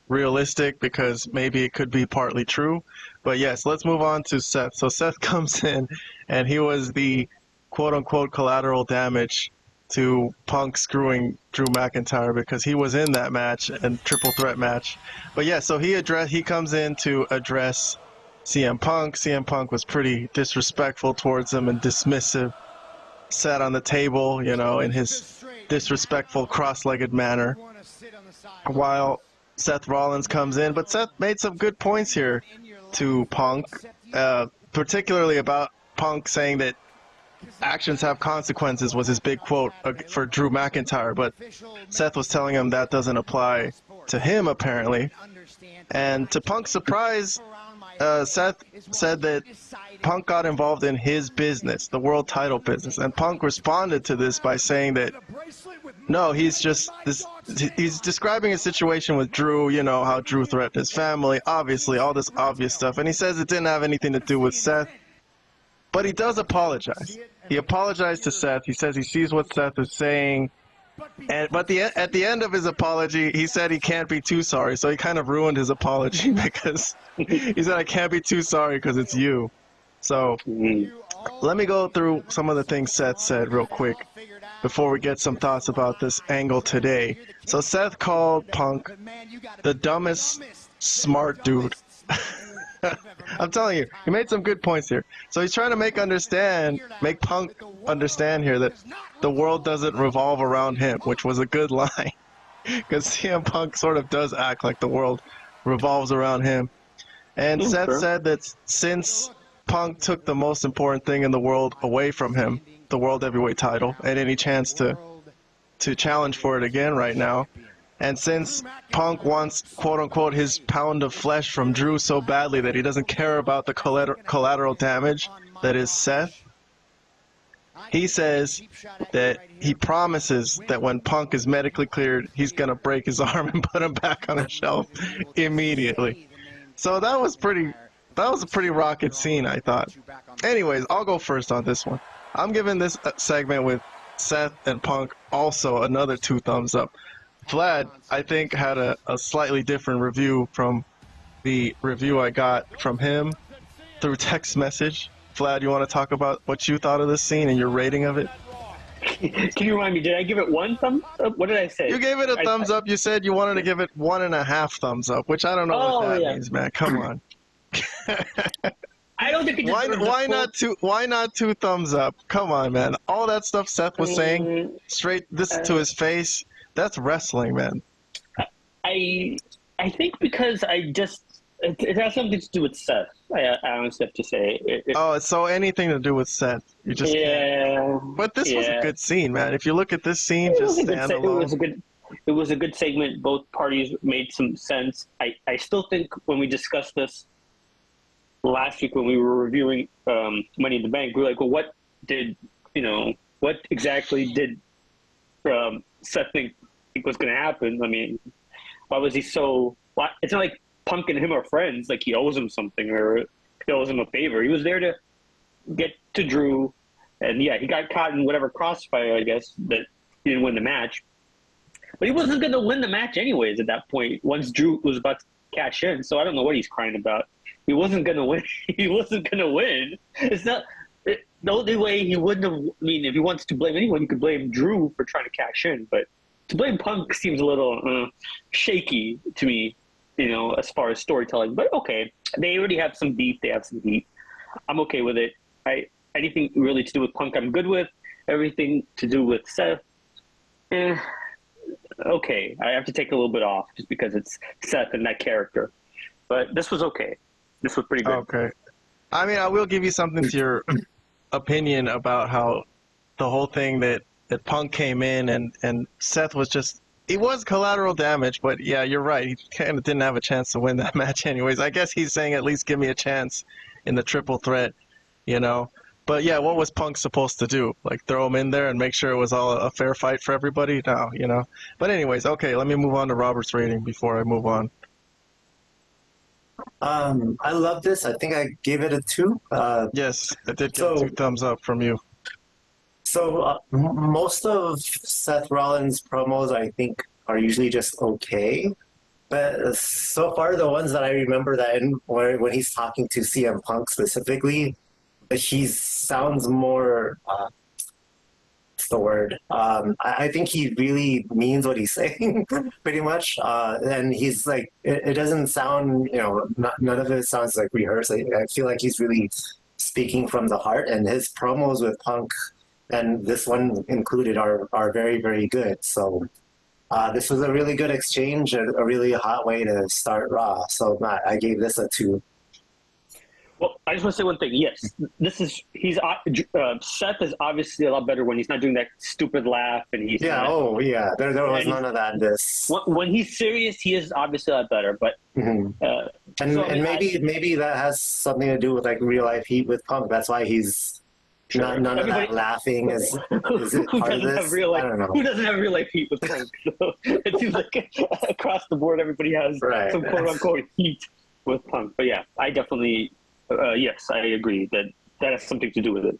realistic because maybe it could be partly true. But yes, let's move on to Seth. So Seth comes in, and he was the quote-unquote collateral damage to Punk screwing Drew McIntyre because he was in that match and triple threat match. But yeah, so he comes in to address CM Punk. CM Punk was pretty disrespectful towards him and dismissive. Sat on the table, in his disrespectful cross-legged manner, while Seth Rollins comes in. But Seth made some good points here to Punk, particularly about Punk saying that actions have consequences was his big quote for Drew McIntyre. But Seth was telling him that doesn't apply to him, apparently. And to Punk's surprise, Seth said that Punk got involved in his business, the world title business, and Punk responded to this by saying that no, he's describing a situation with Drew, how Drew threatened his family, obviously, all this obvious stuff, and he says it didn't have anything to do with Seth, but he does apologize. He apologized to Seth. He says he sees what Seth is saying, but at the end of his apology, he said he can't be too sorry, so he kind of ruined his apology because he said, I can't be too sorry because it's you. So let me go through some of the things Seth said real quick before we get some thoughts about this angle today. So Seth called Punk the dumbest smart dude. I'm telling you, he made some good points here. So he's trying to make Punk understand here that the world doesn't revolve around him, which was a good line. Because CM Punk sort of does act like the world revolves around him. And Seth said that since Punk took the most important thing in the world away from him, the World Heavyweight title, and any chance to challenge for it again right now, and since Punk wants, quote-unquote, his pound of flesh from Drew so badly that he doesn't care about the collateral damage that is Seth, he says that he promises that when Punk is medically cleared, he's going to break his arm and put him back on a shelf immediately. So that was a pretty rocket scene, I thought. Anyways, I'll go first on this one. I'm giving this segment with Seth and Punk also another 2 thumbs up. Vlad, I think, had a slightly different review from the review I got from him through text message. Vlad, you want to talk about what you thought of this scene and your rating of it? Can you remind me, did I give it 1 thumb up? What did I say? You gave it a thumbs up. You said you wanted to give it 1.5 thumbs up, which I don't know what that means, man. Come on. I don't think it why not 2 thumbs up? Come on, man. All that stuff Seth was saying straight to his face, that's wrestling, man. I think because it has something to do with Seth. I honestly have to say. So anything to do with Seth, you just can't. But this was a good scene, man. If you look at this scene, just stand alone. It was a good segment. Both parties made some sense. I still think when we discussed this last week when we were reviewing Money in the Bank, we were like, well, what exactly did Seth think was going to happen? I mean, why was he so... It's not like Punk and him are friends, like he owes him something or he owes him a favor. He was there to get to Drew, and yeah, he got caught in whatever crossfire, I guess, that he didn't win the match. But he wasn't going to win the match anyways at that point, once Drew was about to cash in, so I don't know what he's crying about. He wasn't going to win. He wasn't going to win. It's not... The only way he wouldn't have... I mean, if he wants to blame anyone, he could blame Drew for trying to cash in, but to blame Punk seems a little shaky to me, as far as storytelling. But okay, they already have some beef. They have some heat. I'm okay with it. Anything really to do with Punk, I'm good with. Everything to do with Seth, okay. I have to take a little bit off just because it's Seth and that character. But this was okay. This was pretty good. Okay. I mean, I will give you something to your opinion about how the whole thing that Punk came in and Seth was just... It was collateral damage, but yeah, you're right. He kind of didn't have a chance to win that match anyways. I guess he's saying at least give me a chance in the triple threat, But yeah, what was Punk supposed to do? Like throw him in there and make sure it was all a fair fight for everybody? No, But anyways, okay, let me move on to Robert's rating before I move on. I love this. I think I gave it a 2. Yes, I did get 2 thumbs up from you. So most of Seth Rollins' promos, I think, are usually just okay. But so far, the ones that I remember that when he's talking to CM Punk specifically, he sounds more. What's the word? I think he really means what he's saying, pretty much. And he's like, it doesn't sound, none of it sounds like rehearsed. I feel like he's really speaking from the heart, and his promos with Punk, and this one included, are very, very good. So this was a really good exchange, a really hot way to start Raw. So Matt, I gave this a 2. Well, I just want to say one thing. Yes, Seth is obviously a lot better when he's not doing that stupid laugh and he's there was none of that in this. When he's serious, he is obviously a lot better. But maybe that has something to do with like real life heat with Punk. That's why he's none of that laughing is it part of this? I don't know. Who doesn't have real life heat with Punk? So it seems like across the board, everybody has some quote unquote heat with Punk. But yeah, I definitely. Yes, I agree that has something to do with it.